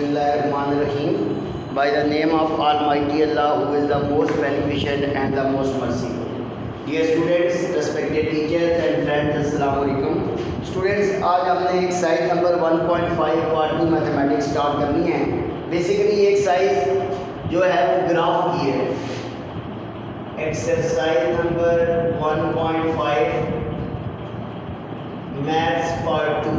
Bismillahirrahmanirrahim. By the name of Almighty Allah, who is the most beneficent and the most merciful. Dear students, respected teachers and friends, Assalamu alaikum. Students, आज हमने exercise number 1.5 part 2 mathematics start करनी है. Basically ये exercise जो है वो graph की है. Exercise number 1.5 maths part 2.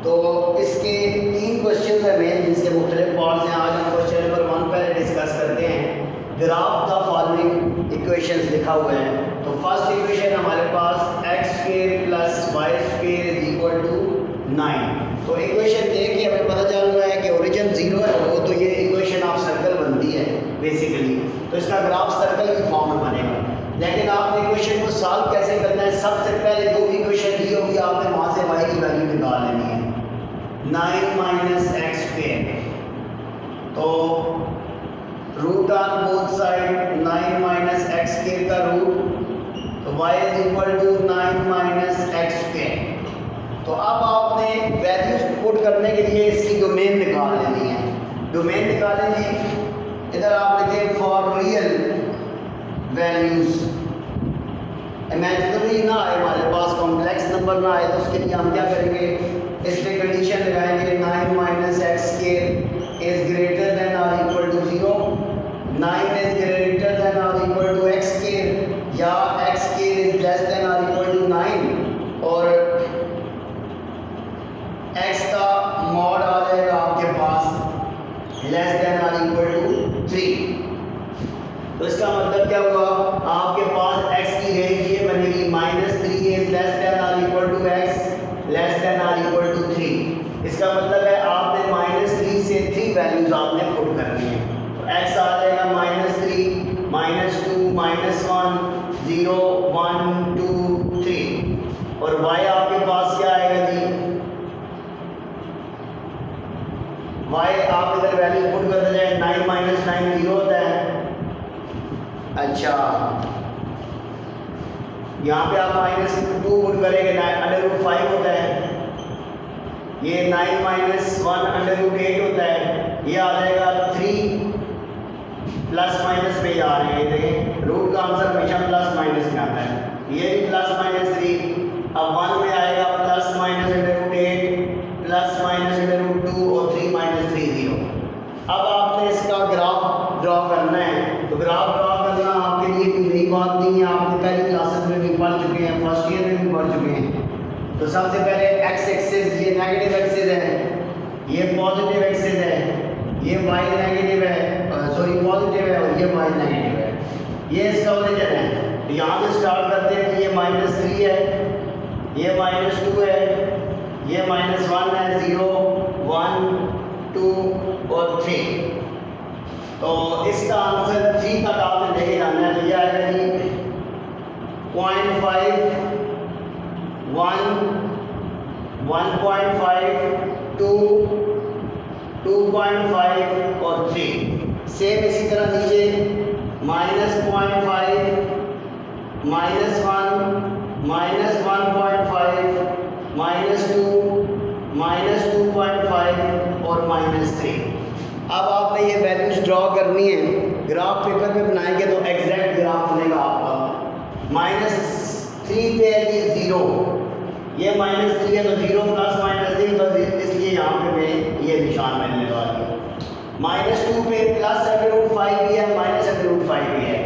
तो इसके 3 क्वेश्चन है मेन, जिसके मुख्तलिफ पार्ट्स हैं. आज हम क्वेश्चन नंबर 1 पहले डिस्कस करते हैं. ग्राफ द फॉलोइंग इक्वेशंस लिखा हुआ है. तो फर्स्ट इक्वेशन हमारे पास x² + y² = 9. तो इक्वेशन देख के हमें पता चल रहा है कि ओरिजिन 0 है वो, तो ये इक्वेशन ऑफ सर्कल बनती है बेसिकली. तो इसका ग्राफ सर्कल की फॉर्म में बनेगा. लेकिन आपने इक्वेशन को सॉल्व कैसे करना है? सबसे पहले जो भी इक्वेशन दी होगी आपने वहाँ से y की वैल्यू निकाल लेनी है. 9 - x². तो root on both side 9 - x² का रूट, तो y = 9 - x². तो अब आपने वैल्यूज पुट करने के लिए इसकी डोमेन निकाल लेनी है. डोमेन निकालेंगे, इधर आप लिखें फॉर रियल वैल्यूज. इमेजिनरी ना आए हमारे पास, कॉम्प्लेक्स नंबर ना आए, तो उसके लिए हम क्या करेंगे? इस पर कंडीशन लगाएंगे 9 - x² is greater than or equal to 0. 9 is greater than or equal to x² या x² is less than or equal to 9, और x का मॉड आ जाएगा आपके पास less than or equal to 3. तो इसका मतलब क्या हुआ? आपके पास x की रेंज ये बनेगी -3 is less than or equal to x less than or equal to 3. इसका मतलब है आपने -3 से 3 वैल्यूज आपने पुट करनी है. तो x आ जाएगा -3, -2, -1, 0, 1, 2, 3, और y आपके पास क्या आएगा जी? y आप इधर वैल्यू पुट करते जाए. 9 - 9 0 होता है. अच्छा, यहाँ पे आप -2 पुट करेंगे, √5 होता है. ये 9 - 1 √8 होता है. ये आ जाएगा 3 प्लस माइनस पे आ रहे हैं. देखें रूट का आंसर हमेशा प्लस माइनस में आता है. ये भी +-3. अब 1 में आएगा +-√8 +-√2 और 3 - 3 0. अब आपने इसका ग्राफ ड्रॉ करना है. तो ग्राफ ड्रॉ करना आपके लिए कोई नई बात नहीं है, आपने पहली क्लासेस में भी पढ़ चुके हैं, फर्स्ट ईयर में भी पढ़ चुके हैं. तो सबसे पहले x एक्सिस ये नेगेटिव एक्सिस है, ये पॉजिटिव एक्सिस है, ये y नेगेटिव है, सॉरी पॉजिटिव है, और ये y नेगेटिव है. ये इसका ओरिजिन है. तो यहाँ से स्टार्ट करते हैं कि ये -3 है, ये -2 है, ये -1 है, 0, 1, 2 और 3. तो इसका आंसर 3 तक आपने लेके जाना है. तो ये आएगा जी 0.5, 1, 1.5, 2, 2.5 और 3. सेम इसी तरह नीचे -0.5, -1, -1.5, -2, -2.5 और -3. अब आपने ये वैल्यूज ड्रॉ करनी है. ग्राफ पेपर पे बनाएंगे तो एग्जैक्ट ग्राफ बनेगा आपका. -3 पे है ये 0, ये -3 है तो 0 +-3, तो इसलिए यहाँ पे मैं ये निशान मैंने लगा दिया. -2 पे +√5 भी है, -√5 भी है,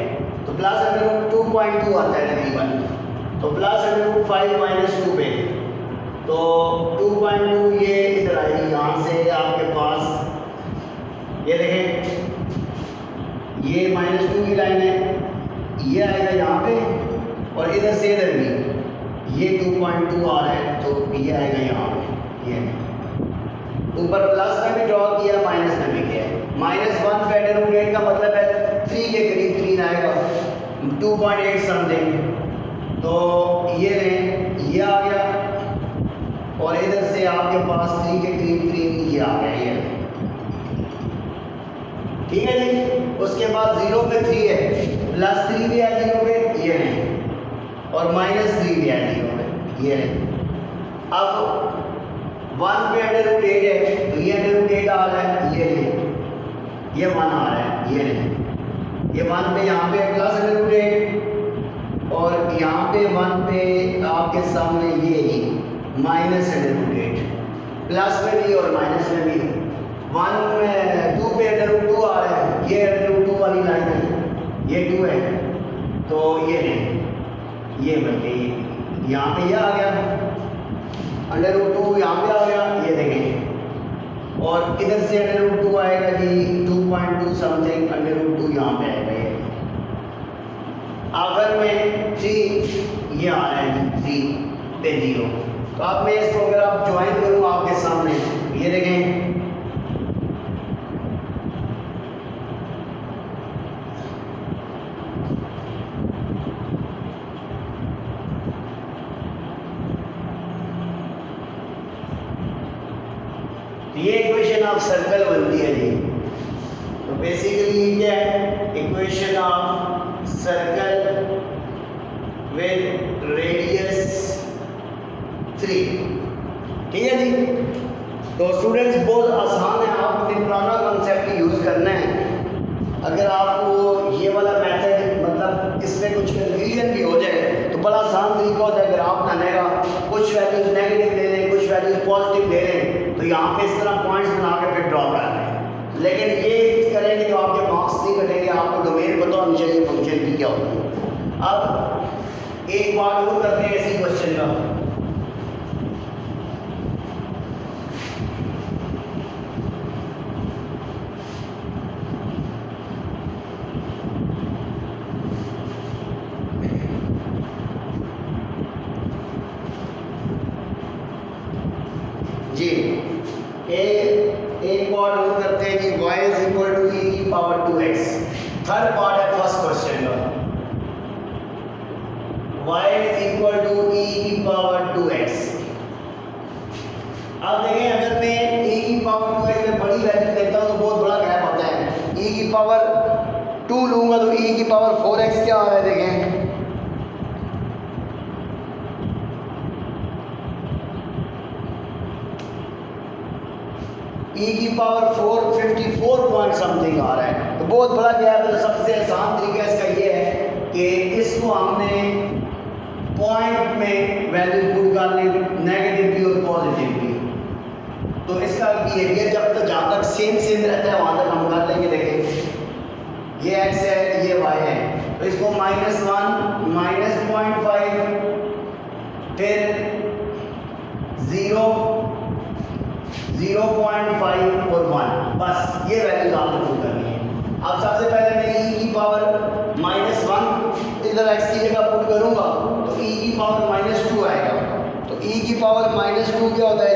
तो +√2.2 आता है तकरीबन. तो +√5 -2 पे, तो 2.2 ये इधर आएगी. यहाँ से आपके पास ये देखें, ये -2 की लाइन है, ये आएगा यहाँ पे, और इधर से इधर भी ये 2.2 आ रहा है, तो ये आएगा यहाँ पे. ये ऊपर प्लस में भी ड्रॉ किया, माइनस में भी किया. -1 पे √8 का मतलब है 3 के करीब 3 आएगा, 2.8 समथिंग. तो ये आ गया, और इधर से आपके पास 3 के करीब 3 ये आ गया. ये ठीक है जी. उसके बाद 0 पे 3 है, +3 भी है 0 पे, ये नहीं, और -3 भी है 0 पे, ये नहीं. अब 1 पे अंडर रूट 8 है तो ये अंडर रूट 8 आ रहा है, ये नहीं, ये 1 आ रहा है, ये नहीं, ये 1 पे यहाँ पे प्लस अंडर रूट 8 और यहाँ पे 1 पे आपके सामने ये ही माइनस अंडर रूट 8, प्लस में भी और माइनस में भी। 2 पे अंडर रूट 2 आ रहा है, ये अंडर रूट 2 वाली लाइन है, ये 2 है तो ये नहीं, ये बल्कि यहाँ पे ये आ गया अंडर रूट 2, यहाँ पे आ गया, ये देखें, और इधर से अंडर रूट 2 आएगा जी 2.2 समथिंग, अंडर रूट 2 यहाँ पे आएगा, ये आखिर में 3 ये आ रहा है जी 3 पे 0। तो अब मैं इसको अगर आप ज्वाइन करूँ आपके सामने, ये देखें ये इक्वेशन ऑफ सर्कल बनती है जी। तो बेसिकली क्या है, equation of circle with radius 3, ठीक है जी। तो स्टूडेंट्स बहुत आसान है, आपको निम्राना कॉन्सेप्ट यूज़ करना है। अगर आपको ये वाला मेथड मतलब इसमें कुछ कन्फ्यूजन भी हो जाए तो बड़ा आसान तरीका होता है, अगर आप नानेगा कुछ वैल्यूज नेगेटिव ले लें, कुछ वैल्यूज पॉजिटिव ले लें, तो यहाँ पे इस तरह पॉइंट्स बना के फिर ड्रॉ कर लें। लेकिन ये करेंगे तो आपके मार्क्स नहीं कटेंगे, आपको डोमेन पता होनी चाहिए फंक्शन की क्या होती है। अब एक बात और करते हैं इसी क्वेश्चन का। जी एक पार्ट और करते हैं कि y is equal to e की पावर 2x। थर्ड पार्ट है फर्स्ट क्वेश्चन का, y is equal to e की पावर 2x। अब देखें अगर मैं e की पावर 2x में बड़ी वैल्यू लेता हूँ तो बहुत बड़ा गैप आता है। e की पावर 2 लूँगा तो e की पावर 4x क्या आ रहा है देखें, e की पावर 454 पॉइंट समथिंग आ रहा है, तो बहुत बड़ा गैप है। सबसे आसान तरीका इसका ये है कि इसको हमने पॉइंट में वैल्यू पुट कर लें, नेगेटिव भी और पॉजिटिव भी। तो इसका बिहेवियर जब तक जहाँ तक सेम रहता है वहाँ तक हम कर लेंगे। देखें ये x है, ये y है, तो इसको -1 -0.5 फिर 0 0.5 और 1, बस ये वैल्यूज आपने पुट करनी है। अब सबसे पहले मैं e की पावर -1 इधर x की जगह पुट करूंगा तो e की पावर -2 आएगा। तो e की पावर -2 क्या होता है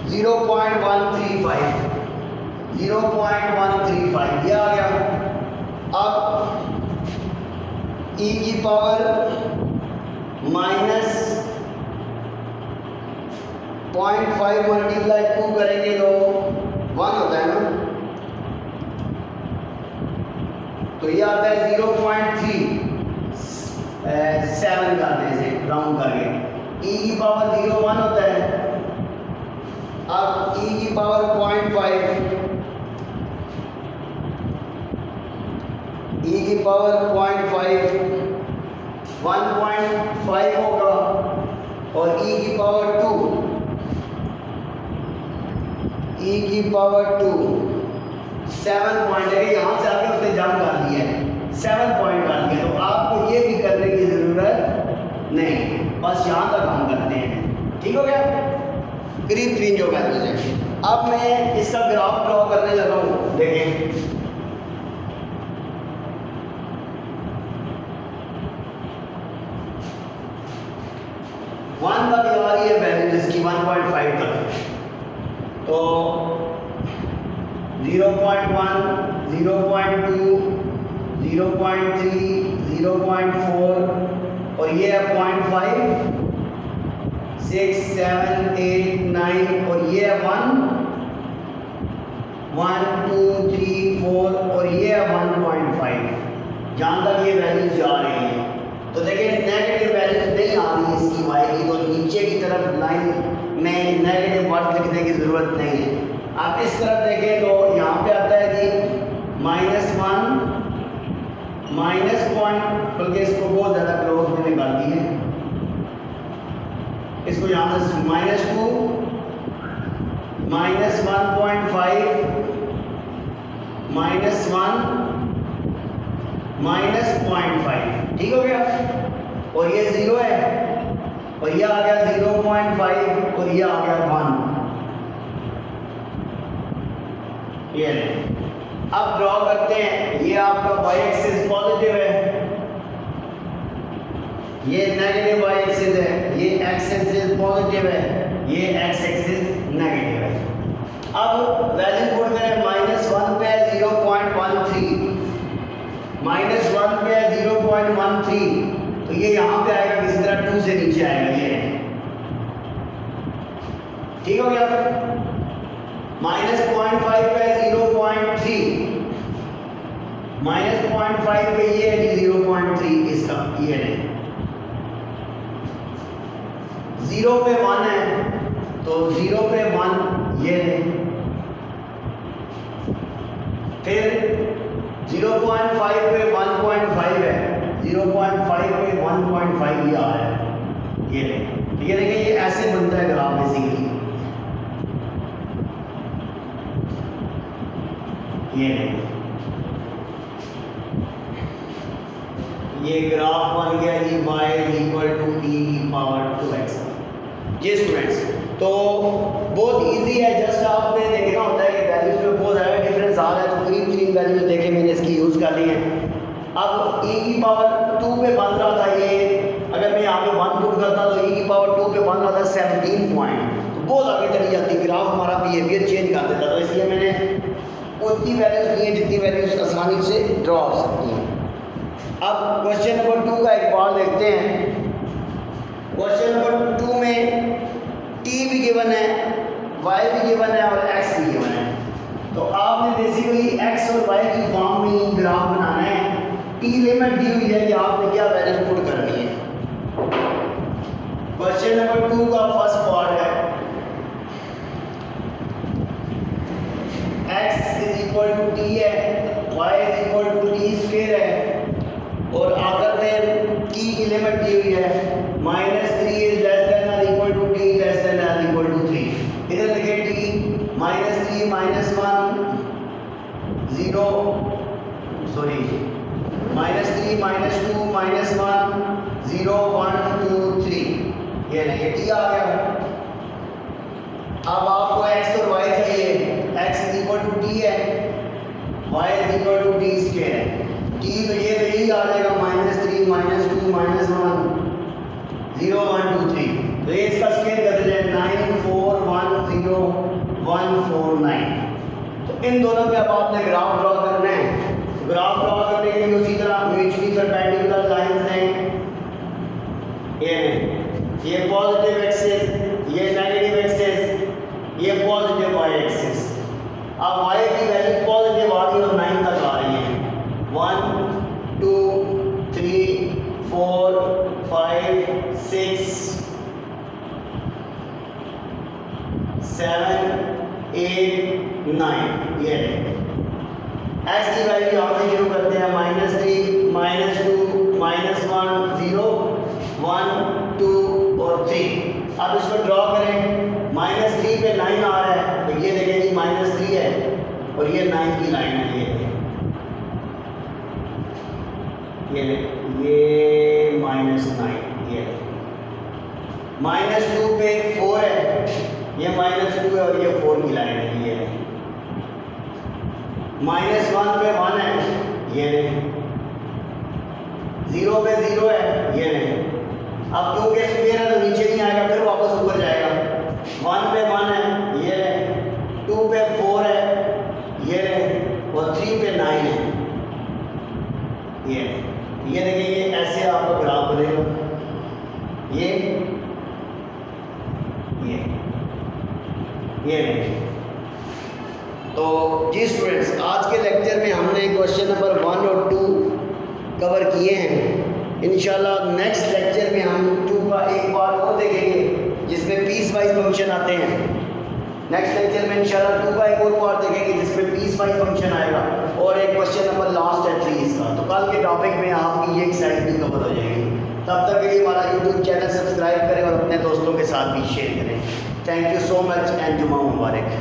जी 0.135 ये आ गया। अब e की पावर -0.5 मल्टीप्लाई 2 करेंगे तो 1 होता है ना, तो ये आता है 0.37 करने से राउंड करके। e की पावर 0.1 होता है। अब e की पावर 0.5, e की पावर 0.5 1.5 होगा और e की पावर 2 e की पावर 2 7 पॉइंट है। यहाँ से आके उसने जंप कर दिया है, 7 पॉइंट कर दिया। तो आपको ये भी करने की ज़रूरत नहीं, बस यहाँ तक हम करते हैं। ठीक हो गया, करीब 3 जो वैल्यूज हैं। अब मैं इसका ग्राफ ड्रॉ करने लगा हूँ। देखें 1 तक आ रही है वैल्यू जिसकी 1.5 तक, तो 0.1 0.2 0.3 0.4 और ये है 0.5 6 7 8 9 और ये है 1 1 2 3 4 और ये है 1.5। जहाँ तक ये वैल्यूज जा रही हैं तो देखिए नेगेटिव वैल्यूज नहीं आ रही इसकी y की, तो नीचे की तरफ लाइन में नेगेटिव वर्ड लिखने की ज़रूरत नहीं है। आप इस तरफ देखें तो यहाँ पे आता है जी -1 माइनस पॉइंट, बल्कि इसको बहुत ज़्यादा क्लोज में निकाल दी है, इसको यहाँ से -2 -1.5 -1 -0.5, ठीक हो गया। और ये 0 है और ये आ गया 0.5 और ये आ गया 1। ये अब ड्रॉ करते हैं। ये आपका वाई एक्सिस पॉजिटिव है, ये नेगेटिव वाई एक्सिस है, ये एक्स एक्सिस पॉजिटिव है, ये एक्स एक्सिस नेगेटिव है। अब वैल्यू पुट करें, -1 पे 0.13, -1 पे 0.13, तो ये यहाँ पे आएगा किसी तरह 2 से नीचे आएगा, ये ठीक हो गया। -0.5 पे 0.3, -0.5 पे ये है 0.3 इसका, ये है 0 पे 1 है तो 0 पे 1 ये है, फिर 0.5 पे 1.5 है, 0.5 पे 1.5 ये आ रहा है, ये है। ये देखिए ये ऐसे बनता है ग्राफ बेसिकली, ये ग्राफ बन गया जी y = e⁻²x। जी स्टूडेंट्स, तो बहुत इजी है, जस्ट आपने देखना होता है कि वैल्यूज में बहुत ज़्यादा डिफरेंस आ रहा है, तो करीब वैल्यूज देखे मैंने इसकी यूज़ कर ली है। अब e⁻² पे बन रहा था ये, अगर मैं यहाँ पे 1 पुट करता तो e⁻² पे बन रहा था 17 पॉइंट, तो बहुत आगे चली जाती, ग्राफ हमारा बिहेवियर चेंज कर देता, तो इसलिए मैंने उतनी वैल्यूज ली है जितनी वैल्यूज आसानी से ड्रॉ हो सकती हैं। अब क्वेश्चन नंबर 2 का एक बार देखते हैं। क्वेश्चन नंबर 2 में t भी गिवन है, y भी गिवन है और x भी गिवन है। तो आपने बेसिकली x और y की फॉर्म में ही ग्राफ बनाना है। t लिमिट दी हुई है कि आपने क्या वैल्यूज पुट करनी है। क्वेश्चन नंबर 2 का फर्स्ट पार्ट है x = t है, y = t² है, और आखिर में t की लिमिट दी हुई है -3 is less than or equal to t less than or equal to 3। इधर लिखे t -3 -1 0 सॉरी -3 -2 -1 0 1 2 3, ये नहीं t आ गया। अब आपको x और y चाहिए, x = t है, y = t² है। t तो ये यही आ जाएगा -3 -2 -1 0 1 2 3, तो ये इसका स्केल कर दीजिए 9 4 1 0 1 4 9। तो इन दोनों पे अब आपने ग्राफ ड्रॉ करना है। ग्राफ ड्रॉ करने के लिए उसी तरह म्यूचुअली परपेंडिकुलर लाइंस हैं, ये पॉजिटिव एक्सिस, ये नेगेटिव एक्सिस, ये पॉजिटिव वाई एक्सिस। अब y की वैल्यू पॉजिटिव आ रही है और 9 तक आ रही है, 1 2 3 4 5 6 7 8 9, ये है। x की वैल्यू यहाँ से शुरू करते हैं -3 -2 -1 0 1 2 और 3। अब इसको ड्रॉ करें, -3 पे 9 आ रहा है, तो ये देखें जी -3 है और ये 9 की लाइन है, ये -9, ये -2 पे 4 है, ये -2 है और ये 4 की लाइन है, ये -1 पे 1 है, ये 0 पे 0 है, ये अब 2 के स्क्वायर है तो नीचे नहीं आएगा, फिर वापस ऊपर जाएगा। 1 पे 1 है, ये 2 पे 4 है, ये और 3 पे 9 है, ये देखिए ये ऐसे आपका ग्राफ बनेगा, ये नहीं। तो जी स्टूडेंट्स, आज के लेक्चर में हमने क्वेश्चन नंबर 1 और 2 कवर किए हैं। इंशाल्लाह नेक्स्ट लेक्चर में हम 2 का एक बार और देखेंगे, जिसमें पीस वाइज फंक्शन आते हैं। नेक्स्ट लेक्चर में इंशाल्लाह 2 का एक और पार्ट देखेंगे जिसमें पीस वाइज फंक्शन आएगा और एक क्वेश्चन नंबर लास्ट है 3 इसका। तो कल के टॉपिक में आपकी ये एक्सरसाइज भी कवर हो जाएगी। तब तक के लिए हमारा यूट्यूब चैनल सब्सक्राइब करें और अपने दोस्तों के साथ भी शेयर करें। Thank you so much and जुमा मुबारक।